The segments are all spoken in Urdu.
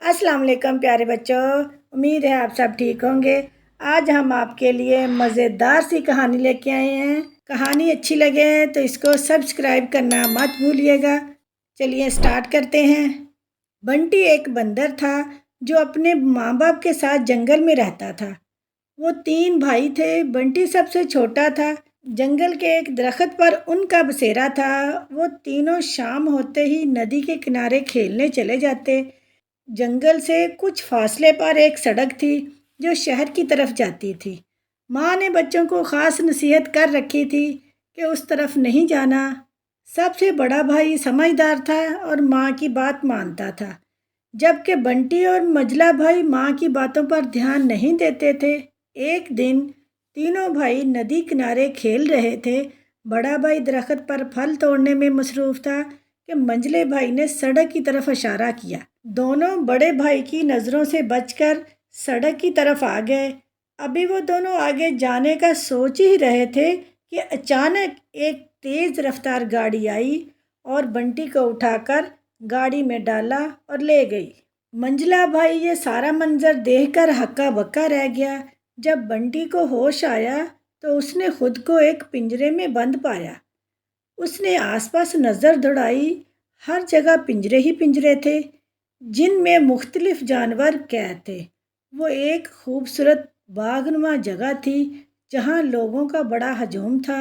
السلام علیکم پیارے بچوں، امید ہے آپ سب ٹھیک ہوں گے۔ آج ہم آپ کے لیے مزیدار سی کہانی لے کے آئے ہیں۔ کہانی اچھی لگے تو اس کو سبسکرائب کرنا مت بھولیے گا۔ چلیے سٹارٹ کرتے ہیں۔ بنٹی ایک بندر تھا جو اپنے ماں باپ کے ساتھ جنگل میں رہتا تھا۔ وہ 3 بھائی تھے، بنٹی سب سے چھوٹا تھا۔ جنگل کے ایک درخت پر ان کا بسیرا تھا۔ وہ تینوں شام ہوتے ہی ندی کے کنارے کھیلنے چلے جاتے۔ جنگل سے کچھ فاصلے پر ایک سڑک تھی جو شہر کی طرف جاتی تھی۔ ماں نے بچوں کو خاص نصیحت کر رکھی تھی کہ اس طرف نہیں جانا۔ سب سے بڑا بھائی سمجھدار تھا اور ماں کی بات مانتا تھا، جبکہ بنٹی اور منجلا بھائی ماں کی باتوں پر دھیان نہیں دیتے تھے۔ ایک دن تینوں بھائی ندی کنارے کھیل رہے تھے۔ بڑا بھائی درخت پر پھل توڑنے میں مصروف تھا کہ منجلے بھائی نے سڑک کی طرف اشارہ کیا۔ دونوں بڑے بھائی کی نظروں سے بچ کر سڑک کی طرف آ گئے۔ ابھی وہ دونوں آگے جانے کا سوچ ہی رہے تھے کہ اچانک ایک تیز رفتار گاڑی آئی اور بنٹی کو اٹھا کر گاڑی میں ڈالا اور لے گئی۔ منجلا بھائی یہ سارا منظر دیکھ کر ہکا بکا رہ گیا۔ جب بنٹی کو ہوش آیا تو اس نے خود کو ایک پنجرے میں بند پایا۔ اس نے آس پاس نظر دوڑائی، ہر جگہ پنجرے ہی پنجرے تھے جن میں مختلف جانور قید تھے۔ وہ ایک خوبصورت باغنما جگہ تھی جہاں لوگوں کا بڑا ہجوم تھا۔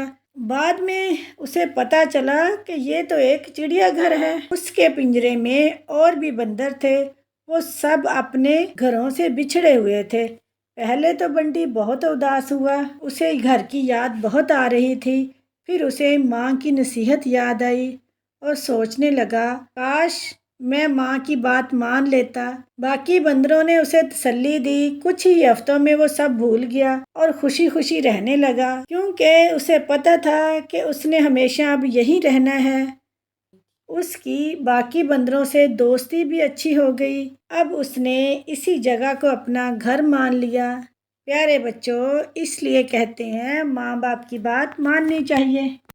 بعد میں اسے پتہ چلا کہ یہ تو ایک چڑیا گھر ہے۔ اس کے پنجرے میں اور بھی بندر تھے، وہ سب اپنے گھروں سے بچھڑے ہوئے تھے۔ پہلے تو بنٹی بہت اداس ہوا، اسے گھر کی یاد بہت آ رہی تھی۔ پھر اسے ماں کی نصیحت یاد آئی اور سوچنے لگا، کاش میں ماں کی بات مان لیتا۔ باقی بندروں نے اسے تسلی دی۔ کچھ ہی ہفتوں میں وہ سب بھول گیا اور خوشی خوشی رہنے لگا، کیونکہ اسے پتہ تھا کہ اس نے ہمیشہ اب یہیں رہنا ہے۔ اس کی باقی بندروں سے دوستی بھی اچھی ہو گئی۔ اب اس نے اسی جگہ کو اپنا گھر مان لیا۔ پیارے بچوں، اس لیے کہتے ہیں ماں باپ کی بات ماننی چاہیے۔